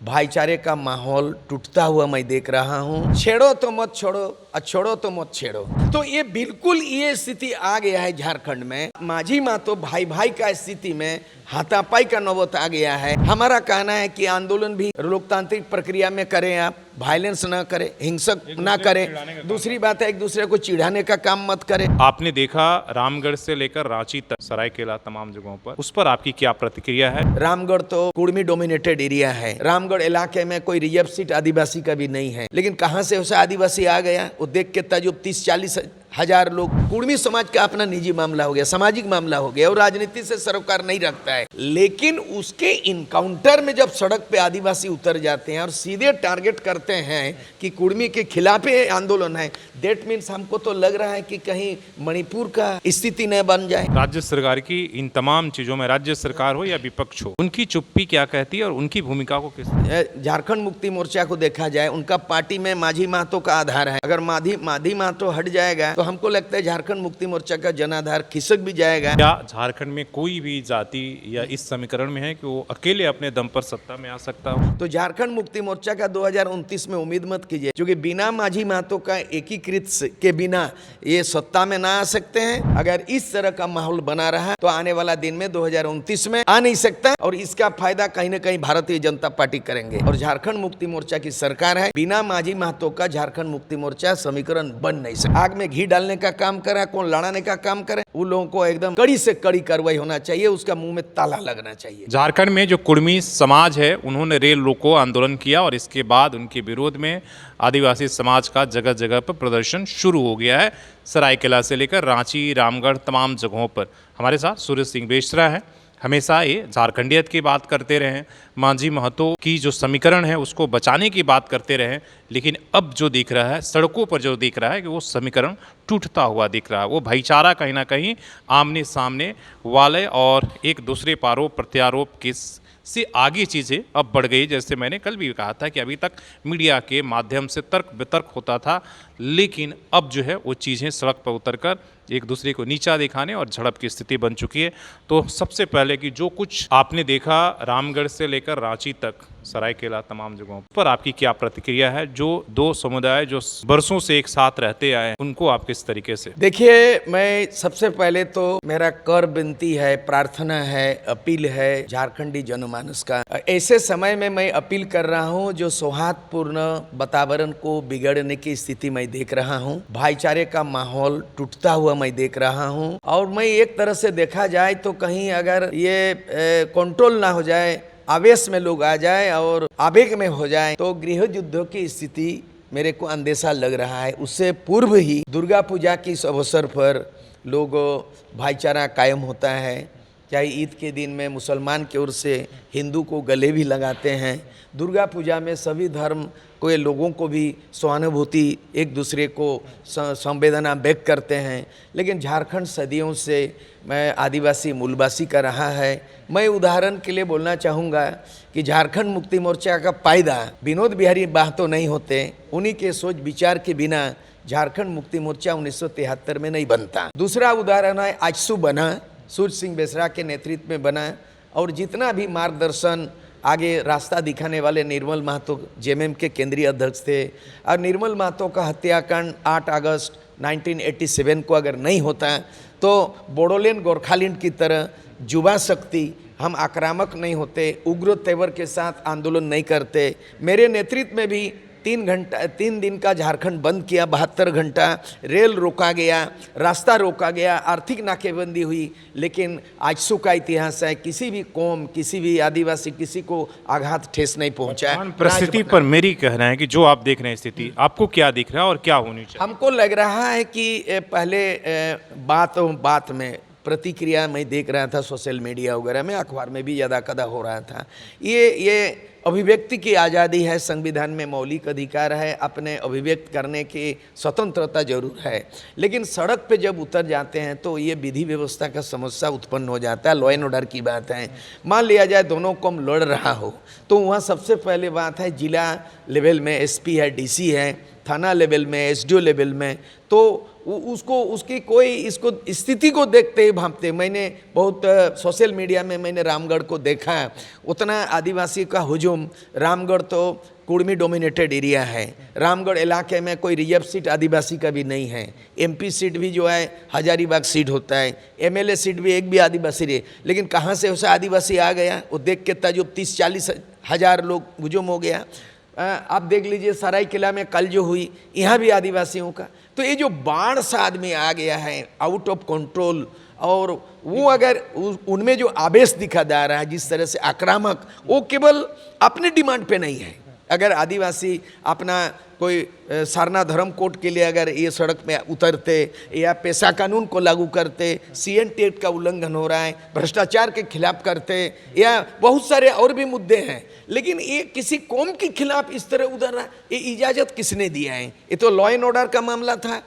भाईचारे का माहौल टूटता हुआ मैं देख रहा हूँ। छेड़ो तो मत छोड़ो और छोड़ो तो मत छेड़ो। तो ये बिल्कुल ये स्थिति आ गया है झारखंड में। माझी मातो भाई भाई का स्थिति में हाथापाई का नौबत आ गया है। हमारा कहना है कि आंदोलन भी लोकतांत्रिक प्रक्रिया में करें, आप वायलेंस ना करें, हिंसक ना करें। दूसरी बात है एक दूसरे को चिढ़ाने का काम मत करें। आपने देखा रामगढ़ से लेकर रांची तक, सरायकेला, तमाम जगहों पर, उस पर आपकी क्या प्रतिक्रिया है? रामगढ़ तो कुर्मी डोमिनेटेड एरिया है। रामगढ़ इलाके में कोई रिजर्व सीट आदिवासी का भी नहीं है, लेकिन कहां से उसे आदिवासी आ गया वो देख के ताजुब। 30-40 हजार लोग। कुर्मी समाज का अपना निजी मामला हो गया, सामाजिक मामला हो गया और राजनीति से सरोकार नहीं रखता है। लेकिन उसके इनकाउंटर में जब सड़क पे आदिवासी उतर जाते हैं और सीधे टारगेट करते हैं कि कुर्मी के खिलाफ आंदोलन है, दैट मीन्स हमको तो लग रहा है कि कहीं मणिपुर का स्थिति न बन जाए। राज्य सरकार की इन तमाम चीजों में, राज्य सरकार हो या विपक्ष हो, उनकी चुप्पी क्या कहती है और उनकी भूमिका को किस? झारखंड मुक्ति मोर्चा को देखा जाए, उनका पार्टी में माझी महतो का आधार है। अगर माझी महतो हट जाएगा तो हमको लगता है झारखंड मुक्ति मोर्चा का जनाधार खिसक भी जाएगा। क्या झारखंड में कोई भी जाति या इस समीकरण में है कि वो अकेले अपने दम पर सत्ता में आ सकता हो? तो झारखंड मुक्ति मोर्चा का 2029 में उम्मीद मत कीजिए, क्योंकि बिना माझी महतो का एकीकृत के बिना ये सत्ता में ना आ सकते हैं। अगर इस तरह का माहौल बना रहा तो आने वाला दिन में 2029 में आ नहीं सकता, और इसका फायदा कहीं न कहीं भारतीय जनता पार्टी करेंगे। और झारखंड मुक्ति मोर्चा की सरकार है, बिना माझी महतो का झारखंड मुक्ति मोर्चा समीकरण बन नहीं सकता। आग में घी डालने का काम करे, कौन लड़ाने का काम करे, उन लोगों को एकदम कड़ी से कड़ी कार्रवाई होना चाहिए, उसका मुंह में ताला लगना चाहिए। झारखंड में जो कुर्मी समाज है उन्होंने रेल रोको आंदोलन किया और इसके बाद उनके विरोध में आदिवासी समाज का जगह जगह पर प्रदर्शन शुरू हो गया है। सरायकेला से लेकर रांची, रामगढ़, तमाम जगहों पर। हमारे साथ सूरज सिंह बेसरा है। हमेशा ये झारखंडियत की बात करते रहे, माझी महतो की जो समीकरण है उसको बचाने की बात करते रहे, लेकिन अब जो दिख रहा है सड़कों पर, जो दिख रहा है कि वो समीकरण टूटता हुआ दिख रहा है। वो भाईचारा कहीं ना कहीं आमने सामने वाले और एक दूसरे पर आरोप प्रत्यारोप के से आगे चीज़ें अब बढ़ गई। जैसे मैंने कल भी कहा था कि अभी तक मीडिया के माध्यम से तर्क वितर्क होता था, लेकिन अब जो है वो चीज़ें सड़क पर उतरकर एक दूसरे को नीचा दिखाने और झड़प की स्थिति बन चुकी है। तो सबसे पहले कि जो कुछ आपने देखा रामगढ़ से लेकर रांची तक, सरायकेला, तमाम जगहों पर, आपकी क्या प्रतिक्रिया है? जो दो समुदाय जो बरसों से एक साथ रहते आए उनको आप किस तरीके से? देखिए, मैं सबसे पहले तो मेरा कर विनती है, प्रार्थना है, अपील है झारखंडी जनमानस का। ऐसे समय में मैं अपील कर रहा हूँ जो सौहार्दपूर्ण वातावरण को बिगड़ने की स्थिति मैं देख रहा हूँ, भाईचारे का माहौल टूटता हुआ मैं देख रहा हूँ। और मैं एक तरह से देखा जाए तो कहीं अगर ये कंट्रोल ना हो जाए, आवेश में लोग आ जाए और आवेग में हो जाए, तो गृह युद्धों की स्थिति मेरे को अंदेशा लग रहा है। उससे पूर्व ही दुर्गा पूजा के इस अवसर पर लोग भाईचारा कायम होता है। चाहे ईद के दिन में मुसलमान की ओर से हिंदू को गले भी लगाते हैं, दुर्गा पूजा में सभी धर्म के लोगों को भी सहानुभूति, एक दूसरे को संवेदना व्यक्त करते हैं। लेकिन झारखंड सदियों से मैं आदिवासी मूलवासी का रहा है। मैं उदाहरण के लिए बोलना चाहूँगा कि झारखंड मुक्ति मोर्चा का पायदा विनोद बिहारी बाहतो नहीं होते, उन्हीं के सोच विचार के बिना झारखंड मुक्ति मोर्चा 1973 में नहीं बनता। दूसरा उदाहरण है आजसू बना, सूरज सिंह बेसरा के नेतृत्व में बना, और जितना भी मार्गदर्शन आगे रास्ता दिखाने वाले निर्मल महतो जेएमएम के केंद्रीय अध्यक्ष थे। और निर्मल महतो का हत्याकांड 8 अगस्त 1987 को अगर नहीं होता तो बोडोलैंड गोरखालैंड की तरह युवा शक्ति हम आक्रामक नहीं होते, उग्र तेवर के साथ आंदोलन नहीं करते। मेरे नेतृत्व में भी 3 दिन का झारखंड बंद किया, 72 घंटा रेल रोका गया, रास्ता रोका गया, आर्थिक नाकेबंदी हुई। लेकिन आजसू का इतिहास है, किसी भी कौम, किसी भी आदिवासी, किसी को आघात ठेस नहीं पहुंचा। परिस्थिति पर मेरी कहना है कि जो आप देख रहे हैं स्थिति, आपको क्या दिख रहा है और क्या होनी चाहिए? हमको लग रहा है कि पहले बात में प्रतिक्रिया मैं देख रहा था सोशल मीडिया वगैरह में, अखबार में भी ज़्यादा कदा हो रहा था। ये अभिव्यक्ति की आज़ादी है, संविधान में मौलिक अधिकार है, अपने अभिव्यक्त करने की स्वतंत्रता जरूर है। लेकिन सड़क पे जब उतर जाते हैं तो ये विधि व्यवस्था का समस्या उत्पन्न हो जाता है। लॉ एंड ऑर्डर की बात है, मान लिया जाए दोनों कौम लड़ रहा हो तो वहाँ सबसे पहले बात है जिला लेवल में एसपी है, डीसी है, थाना लेवल में, एसडीओ लेवल में, तो उसको उसकी कोई इसको स्थिति को देखते ही भांपते। मैंने बहुत सोशल मीडिया में मैंने रामगढ़ को देखा है, उतना आदिवासी का हुजूम। रामगढ़ तो कुर्मी डोमिनेटेड एरिया है। रामगढ़ इलाके में कोई रिजर्व सीट आदिवासी का भी नहीं है। एमपी सीट भी जो है हजारीबाग सीट होता है, एमएलए सीट भी एक भी आदिवासी रहे, लेकिन कहाँ से उसे आदिवासी आ गया? वो देख के ताजुब 30-40 हज़ार लोग हुजूम हो गया। आप देख लीजिए सरायकेला में कल जो हुई, यहाँ भी आदिवासियों का। तो ये जो बाढ़ सा आदमी आ गया है आउट ऑफ कंट्रोल, और वो अगर उनमें जो आवेश दिखा जा रहा है जिस तरह से आक्रामक, वो केवल अपने डिमांड पे नहीं है। अगर आदिवासी अपना कोई सारना धर्म कोड के लिए अगर ये सड़क में उतरते या पेशा कानून को लागू करते, CNT एक्ट का उल्लंघन हो रहा है, भ्रष्टाचार के खिलाफ करते, या बहुत सारे और भी मुद्दे हैं, लेकिन ये किसी कौम के खिलाफ इस तरह उधर रहा, ये इजाज़त किसने दिया है? ये तो लॉ एंड ऑर्डर का मामला था।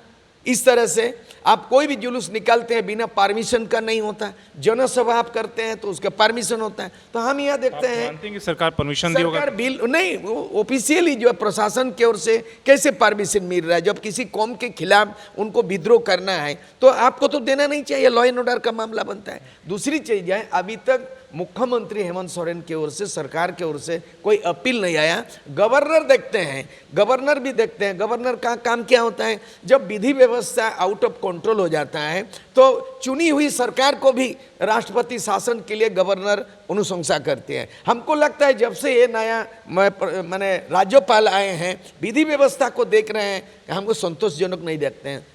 इस तरह से आप कोई भी जुलूस निकालते हैं बिना परमिशन का नहीं होता। जनसभा आप करते हैं तो उसका परमिशन होता है। तो हम यहाँ देखते हैं मानते हैं कि सरकार परमिशन दी होगा? सरकार बिल नहीं, ऑफिशियली जो प्रशासन की ओर से कैसे परमिशन मिल रहा है? जब किसी कौम के खिलाफ उनको विद्रोह करना है तो आपको तो देना नहीं चाहिए, लॉ एंड ऑर्डर का मामला बनता है। दूसरी चीज है, अभी तक मुख्यमंत्री हेमंत सोरेन की ओर से, सरकार की ओर से कोई अपील नहीं आया। गवर्नर देखते हैं, गवर्नर भी देखते हैं, गवर्नर का काम क्या होता है? जब विधि व्यवस्था आउट ऑफ कंट्रोल हो जाता है तो चुनी हुई सरकार को भी राष्ट्रपति शासन के लिए गवर्नर अनुशंसा करते हैं। हमको लगता है जब से ये नया माने राज्यपाल आए हैं, विधि व्यवस्था को देख रहे हैं, हमको संतोषजनक नहीं देखते हैं।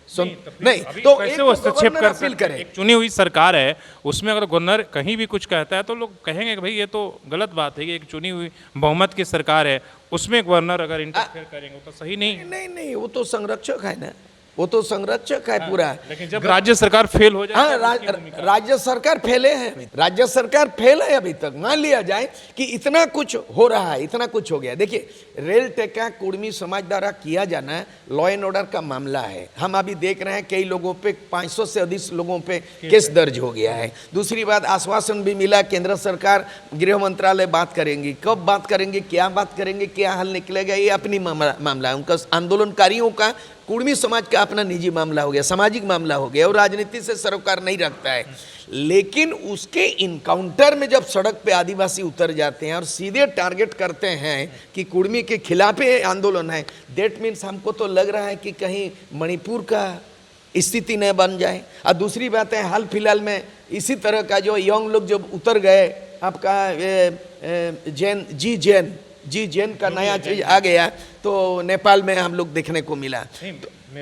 नहीं तो कैसे वो हस्तक्षेप कर अपील सकते हैं? करें। एक चुनी हुई सरकार है, उसमें अगर गवर्नर कहीं भी कुछ कहता है तो लोग कहेंगे कि भाई ये तो गलत बात है कि एक चुनी हुई बहुमत की सरकार है, उसमें गवर्नर अगर इंटरफेयर करेंगे तो सही नहीं। नहीं, वो तो संरक्षक है ना, वो तो संरक्षक है पूरा। लेकिन जब राज्य सरकार फेल हो जाए, हाँ, राज्य सरकार फेले है, राज्य सरकार फेल है अभी तक। मान लिया जाए कि इतना कुछ हो रहा है, इतना कुछ हो गया। देखिए, रेल टेका कुर्मी समाज द्वारा किया जाना लॉ एंड ऑर्डर का मामला है। हम अभी देख रहे हैं कई लोगों पे 500 से अधिक लोगों पे केस दर्ज हो गया है। दूसरी बात, आश्वासन भी मिला, केंद्र सरकार गृह मंत्रालय बात करेंगी। कब बात करेंगे, क्या बात करेंगे, क्या हल निकलेगा, ये अपनी मामला है उनका। आंदोलनकारियों का, कुर्मी समाज का अपना निजी मामला हो गया, सामाजिक मामला हो गया, और राजनीति से सरोकार नहीं रखता है। लेकिन उसके इनकाउंटर में जब सड़क पे आदिवासी उतर जाते हैं और सीधे टारगेट करते हैं कि कुर्मी के खिलाफ आंदोलन है, दैट मीन्स हमको तो लग रहा है कि कहीं मणिपुर का स्थिति न बन जाए। और दूसरी बात है, हाल फिलहाल में इसी तरह का जो यंग लोग जब उतर गए, आपका जी जैन का नया चीज आ गया, तो नेपाल में हम लोग देखने को मिला।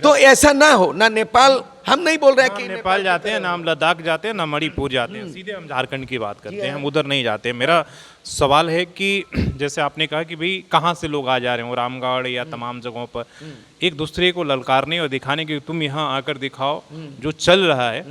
तो ऐसा ना हो ना, नेपाल हम नहीं बोल रहे कि नेपाल जाते हैं, ना हम लद्दाख जाते हैं, ना मणिपुर जाते हैं, सीधे हम झारखंड की बात करते हैं, हम उधर नहीं जाते। मेरा सवाल है कि जैसे आपने कहा कि भाई कहाँ से लोग आ जा रहे हो, रामगढ़ या तमाम जगहों पर एक दूसरे को ललकारने और दिखाने की, तुम यहाँ आकर दिखाओ जो चल रहा है,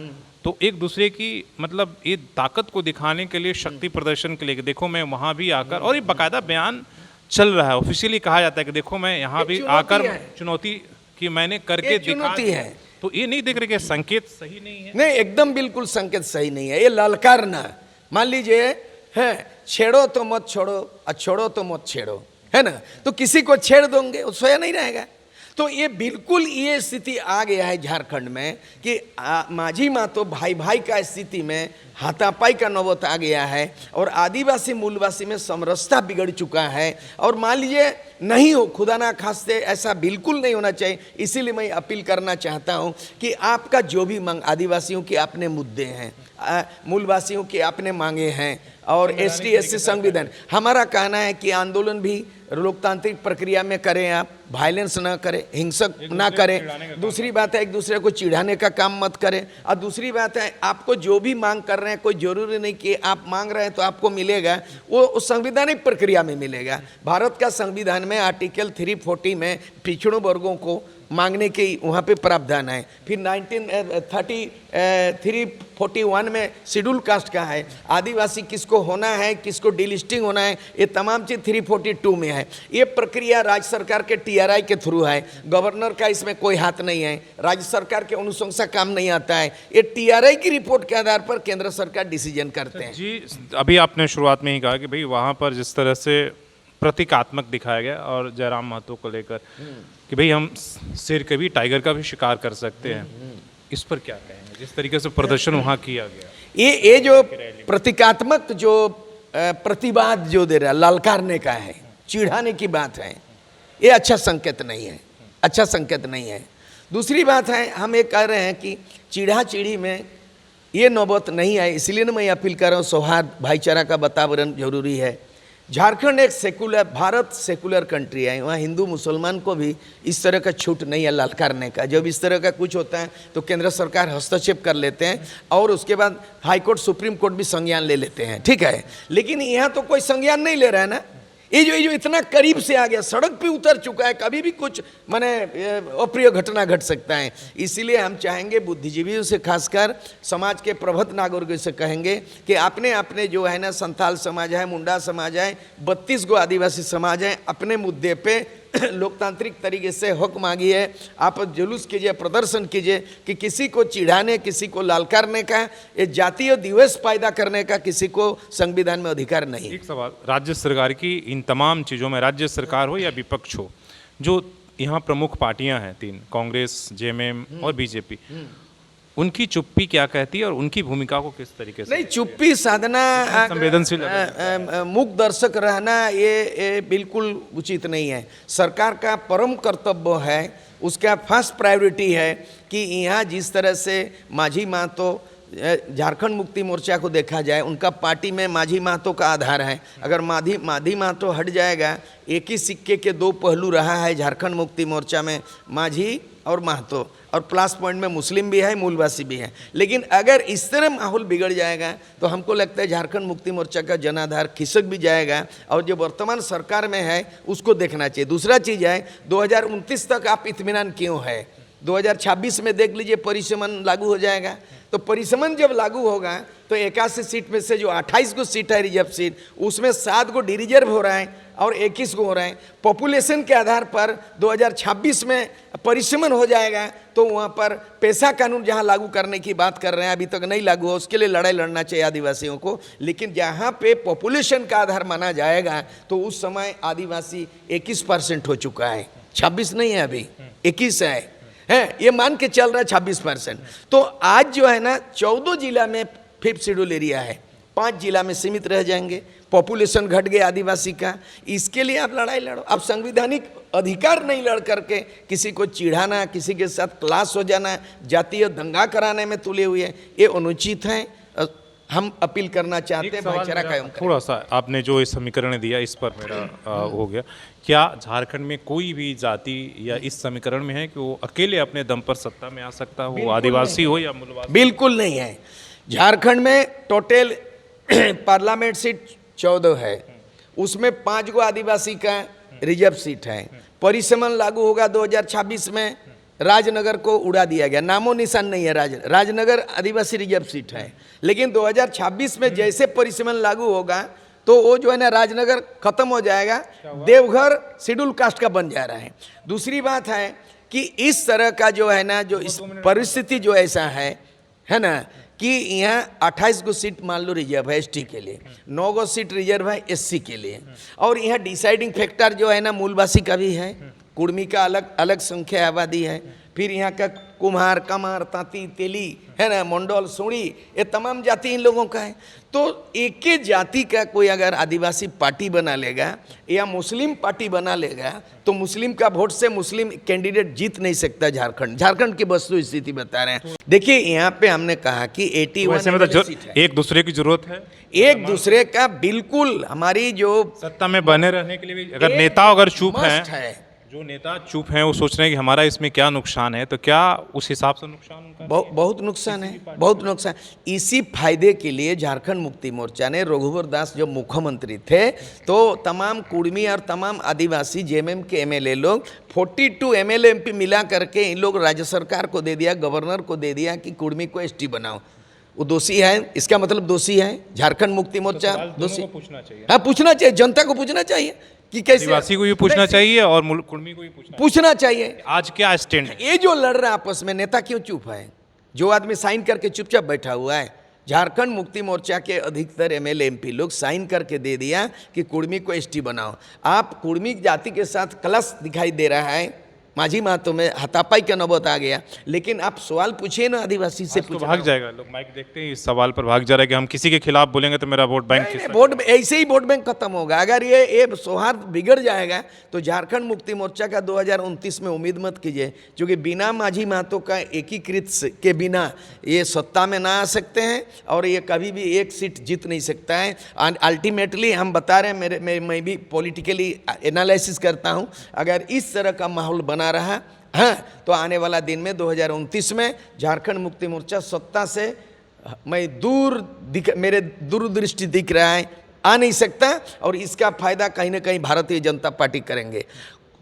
तो एक दूसरे की मतलब ये ताकत को दिखाने के लिए, शक्ति प्रदर्शन के लिए, देखो मैं वहाँ भी आकर, और ये बाकायदा बयान चल रहा है, ऑफिशियली कहा जाता है कि देखो मैं यहाँ भी आकर चुनौती कि मैंने करके चुनौती है। तो ये नहीं देख रहे कि संकेत सही नहीं है? नहीं, एकदम बिल्कुल संकेत सही नहीं है। ये ललकारना, मान लीजिए है, छेड़ो तो मत छोड़ो और छोड़ो तो मत छेड़ो, है ना? तो किसी को छेड़ दोगे वो सोया नहीं रहेगा। तो ये बिल्कुल ये स्थिति आ गया है झारखंड में कि माझी मातो भाई भाई का स्थिति में हाथापाई का नौबत आ गया है, और आदिवासी मूलवासी में समरसता बिगड़ चुका है। और मान लीजिए नहीं हो, खुदा ना खास्ते, ऐसा बिल्कुल नहीं होना चाहिए। इसीलिए मैं अपील करना चाहता हूं कि आपका जो भी मांग, आदिवासियों के अपने मुद्दे हैं, मूलवासियों के अपने मांगे हैं, और ST SC संविधान, हमारा कहना है कि आंदोलन भी लोकतांत्रिक प्रक्रिया में करें, आप वायलेंस ना करें, हिंसक ना करें। दूसरी बात है, एक दूसरे को चिढ़ाने का काम मत करें। और दूसरी बात है, आपको जो भी मांग कर रहे हैं, कोई जरूरी नहीं कि आप मांग रहे हैं तो आपको मिलेगा, वो संवैधानिक प्रक्रिया में मिलेगा। भारत का संविधान में आर्टिकल 340 में पिछड़ों वर्गों को मांगने के वहाँ पे प्रावधान है। फिर 341 में शेड्यूल कास्ट का है, आदिवासी किसको होना है, किसको डिलिस्टिंग होना है, ये तमाम चीज़ 342 में है। ये प्रक्रिया राज्य सरकार के TRI के थ्रू है, गवर्नर का इसमें कोई हाथ नहीं है, राज्य सरकार के अनुशंसा काम नहीं आता है। ये TRI की रिपोर्ट के आधार पर केंद्र सरकार डिसीजन करते हैं। जी, अभी आपने शुरुआत में ही कहा कि भाई वहाँ पर जिस तरह से प्रतीकात्मक दिखाया गया और जयराम महतो को लेकर कि भाई हम शेर के भी टाइगर का भी शिकार कर सकते हैं, इस पर क्या कहेंगे जिस तरीके से प्रदर्शन वहाँ किया गया? ये जो प्रतीकात्मक जो प्रतिवाद जो दे रहा है, ललकारने का है, चिढ़ाने की बात है, ये अच्छा संकेत नहीं है, अच्छा संकेत नहीं है। दूसरी बात है, हम ये कह रहे हैं कि चिढ़ा चिढ़ी में ये नौबत नहीं आए, इसलिए ना मैं अपील कर रहा हूँ सौहार्द भाईचारा का वातावरण जरूरी है। झारखंड एक सेकुलर, भारत सेकुलर कंट्री है, वहाँ हिंदू मुसलमान को भी इस तरह का छूट नहीं है ललकारने का। जब इस तरह का कुछ होता है तो केंद्र सरकार हस्तक्षेप कर लेते हैं और उसके बाद हाई कोर्ट सुप्रीम कोर्ट भी संज्ञान ले लेते हैं, ठीक है। लेकिन यहाँ तो कोई संज्ञान नहीं ले रहा है ना। ये जो इतना करीब से आ गया, सड़क पे उतर चुका है, कभी भी कुछ माने अप्रिय घटना घट सकता है। इसीलिए हम चाहेंगे बुद्धिजीवियों से, खासकर समाज के प्रबुद्ध नागरिकों से कहेंगे कि आपने अपने जो है ना संथाल समाज है, मुंडा समाज है, 32 गो आदिवासी समाज है, अपने मुद्दे पे लोकतांत्रिक तरीके से हक मांगिए, आप जुलूस कीजिए, प्रदर्शन कीजिए कि किसी को चिढ़ाने, किसी को ललकारने का, ये जातीय द्वेष पैदा करने का किसी को संविधान में अधिकार नहीं। एक सवाल, राज्य सरकार की इन तमाम चीज़ों में, राज्य सरकार हो या विपक्ष हो, जो यहाँ प्रमुख पार्टियां हैं 3, कांग्रेस, जेएमएम और बीजेपी, उनकी चुप्पी क्या कहती है और उनकी भूमिका को किस तरीके से? नहीं, चुप्पी साधना, संवेदनशील मूक दर्शक रहना ये बिल्कुल उचित नहीं है। सरकार का परम कर्तव्य है, उसका फर्स्ट प्रायोरिटी है कि यहाँ जिस तरह से माझी महतो, झारखंड मुक्ति मोर्चा को देखा जाए, उनका पार्टी में माझी महतो का आधार है। अगर माझी महतो हट जाएगा, एक ही सिक्के के 2 पहलू रहा है झारखंड मुक्ति मोर्चा में, माझी और महतो, और प्लस पॉइंट में मुस्लिम भी है, मूलवासी भी है। लेकिन अगर इस तरह माहौल बिगड़ जाएगा तो हमको लगता है झारखंड मुक्ति मोर्चा का जनाधार खिसक भी जाएगा और जो वर्तमान सरकार में है उसको देखना चाहिए। दूसरा चीज़ है, 2029 तक आप इत्मीनान क्यों है? 2026 में देख लीजिए परिसमन लागू हो जाएगा, तो परिसमन जब लागू होगा तो 81 सीट में से जो 28 गो सीट है रिजर्व सीट, उसमें 7 गो डी रिजर्व हो रहा है और 21 गो हो रहा है। पॉपुलेशन के आधार पर 2026 में परिसमन हो जाएगा तो वहाँ पर पेशा कानून जहाँ लागू करने की बात कर रहे हैं, अभी तक नहीं लागू हो, उसके लिए लड़ाई लड़ना चाहिए आदिवासियों को। लेकिन जहाँ पे पॉपुलेशन का आधार माना जाएगा तो उस समय आदिवासी 21% हो चुका है, 26 नहीं है अभी, 21 है, ये मान के चल रहा है 26%। तो आज जो है ना 14 जिला में 5th शेड्यूल एरिया है, 5 जिला में सीमित रह जाएंगे, पॉपुलेशन घट गया आदिवासी का। इसके लिए आप लड़ाई लड़ो। आप संवैधानिक अधिकार नहीं लड़ करके किसी को चिढ़ाना, किसी के साथ क्लास हो जाना, जातीय दंगा कराने में तुले हुए, ये अनुचित है। हम अपील करना चाहते हैं भाईचारा कायम करें। थोड़ा सा आपने जो इस समीकरण दिया इस पर मेरा हो गया, क्या झारखंड में कोई भी जाति या इस समीकरण में है कि वो अकेले अपने दम पर सत्ता में आ सकता हो, वो आदिवासी हो या मूलवासी? बिल्कुल नहीं है। झारखंड में टोटल पार्लियामेंट सीट 14 है, उसमें 5 गो आदिवासी का रिजर्व सीट है। परिसमन लागू होगा 2026 में, राजनगर को उड़ा दिया गया, नामो निशान नहीं है। राजनगर आदिवासी रिजर्व सीट है, लेकिन 2026 में जैसे परिसमन लागू होगा तो वो जो है ना राजनगर खत्म हो जाएगा, देवघर शेड्यूल कास्ट का बन जा रहा है। दूसरी बात है कि इस तरह का जो है ना, जो इस परिस्थिति जो ऐसा है ना, कि यहाँ 28 गो सीट मान लो रिजर्व है एसटी के लिए, 9 गो सीट रिजर्व है एससी के लिए, और यहाँ डिसाइडिंग फैक्टर जो है ना मूलवासी का भी है, कुर्मी का अलग अलग संख्या आबादी है, फिर यहाँ का कुम्हार, कमार, तांती, तेली है ना, मंडल, सोड़ी, ये तमाम जाति इन लोगों का है। तो एक ही जाति का कोई अगर आदिवासी पार्टी बना लेगा या मुस्लिम पार्टी बना लेगा तो मुस्लिम का वोट से मुस्लिम कैंडिडेट जीत नहीं सकता। झारखंड की वस्तु स्थिति बता रहे हैं। देखिए यहाँ पे हमने कहा कि 81 मतलब एक दूसरे की जरूरत है, एक दूसरे का बिल्कुल, हमारी जो सत्ता में बने रहने के लिए भी अगर नेता अगर चुप है, जो नेता चुप हैं वो सोच रहे हैं कि हमारा इसमें क्या नुकसान है, तो क्या उस हिसाब से नुकसान उनका बहुत नुकसान है, बहुत नुकसान। इसी फायदे के लिए झारखंड मुक्ति मोर्चा ने, रघुवर दास जब मुख्यमंत्री थे तो तमाम कुर्मी और तमाम आदिवासी जेएमएम के एमएलए लोग 42 एमएलए एमपी मिला करके इन लोग राज्य सरकार को दे दिया, गवर्नर को दे दिया कि कुर्मी को एसटी बनाओ। वो दोषी है, इसका मतलब दोषी है झारखंड मुक्ति मोर्चा, दोषी। पूछना चाहिए, हाँ पूछना चाहिए, जनता को पूछना चाहिए कि कैसे, आदिवासी को भी पूछना चाहिए और कुर्मी को भी पूछना चाहिए आज क्या स्टैंड है। ये जो लड़ रहा है आपस में, नेता क्यों चुप है? जो आदमी साइन करके चुपचाप बैठा हुआ है, झारखंड मुक्ति मोर्चा के अधिकतर एमएलए एमपी लोग साइन करके दे दिया कि कुर्मी को एसटी बनाओ। आप कुर्मी जाति के साथ क्लश दिखाई दे रहा है, माझी महतो में हाथापाई का नौबत आ गया। लेकिन आप सवाल पूछिए ना आदिवासी से, तो भाग जाएगा लोग, माइक देखते ही इस सवाल पर भाग जा रहा है कि हम किसी के खिलाफ बोलेंगे तो मेरा वोट बैंक किस वोट ऐसे ही वोट बैंक खत्म होगा। अगर ये सौहार्द बिगड़ जाएगा तो झारखंड मुक्ति मोर्चा का 2029 में उम्मीद मत कीजिए, क्योंकि बिना माझी महतो का एकीकृत के बिना ये सत्ता में ना आ सकते हैं और ये कभी भी एक सीट जीत नहीं सकता है। अल्टीमेटली हम बता रहे हैं, मैं भी पॉलिटिकली एनालिसिस करता हूँ, अगर इस तरह का माहौल बना रहा हाँ तो आने वाला दिन में 2029 में झारखंड मुक्ति मोर्चा सत्ता से मेरे दूरदृष्टि दिख रहा है, आ नहीं सकता। और इसका फायदा कहीं ना कहीं भारतीय जनता पार्टी करेंगे।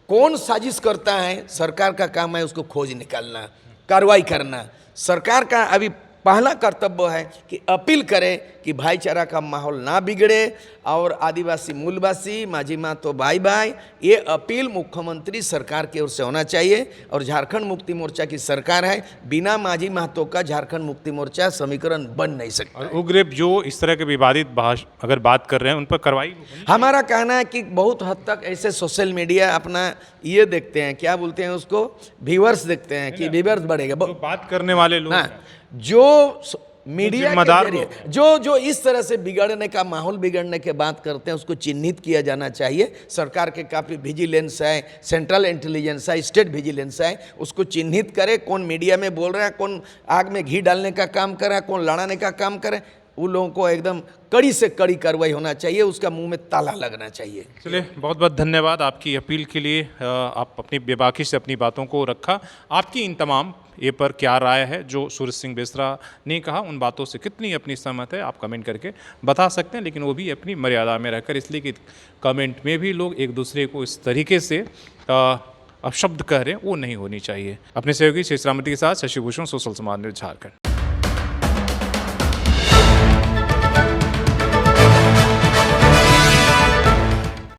कौन साजिश करता है, सरकार का काम है उसको खोज निकालना, कार्रवाई करना। सरकार का अभी पहला कर्तव्य है कि अपील करे कि भाईचारा का माहौल ना बिगड़े और आदिवासी मूलवासी माझी महतो भाई भाई, ये अपील मुख्यमंत्री सरकार की ओर से होना चाहिए। और झारखंड मुक्ति मोर्चा की सरकार है, बिना माझी महतो का झारखंड मुक्ति मोर्चा समीकरण बन नहीं सकता। और उग्र जो इस तरह के विवादित अगर बात कर रहे हैं उन पर कार्रवाई हमारा कहना है कि बहुत हद तक ऐसे सोशल मीडिया अपना ये देखते हैं, क्या बोलते हैं उसको, व्यूअर्स देखते हैं कि व्यूअर्स बढ़ेगा। बात करने वाले लोग जो मीडिया के जिम्मेदार जरिए जो इस तरह से बिगड़ने का माहौल बिगड़ने के बात करते हैं उसको चिन्हित किया जाना चाहिए। सरकार के काफ़ी विजिलेंस है, सेंट्रल इंटेलिजेंस है, स्टेट विजिलेंस है, उसको चिन्हित करे। कौन मीडिया में बोल रहा है, कौन आग में घी डालने का काम कर रहा है, कौन लड़ाने का काम करे, उन लोगों को एकदम कड़ी से कड़ी कार्रवाई होना चाहिए, उसका मुंह में ताला लगना चाहिए। चलिए, बहुत बहुत धन्यवाद आपकी अपील के लिए। आप अपनी बेबाकी से अपनी बातों को रखा। आपकी इन तमाम ये पर क्या राय है, जो सूरज सिंह बेसरा ने कहा, उन बातों से कितनी अपनी सहमत है आप कमेंट करके बता सकते हैं, लेकिन वो भी अपनी मर्यादा में रहकर, इसलिए कि कमेंट में भी लोग एक दूसरे को इस तरीके से अपशब्द कह रहे हैं, वो नहीं होनी चाहिए। अपने सहयोगी श्री श्रामती के साथ शशि भूषण, सोशल समाज न्यूज़ झारखंड।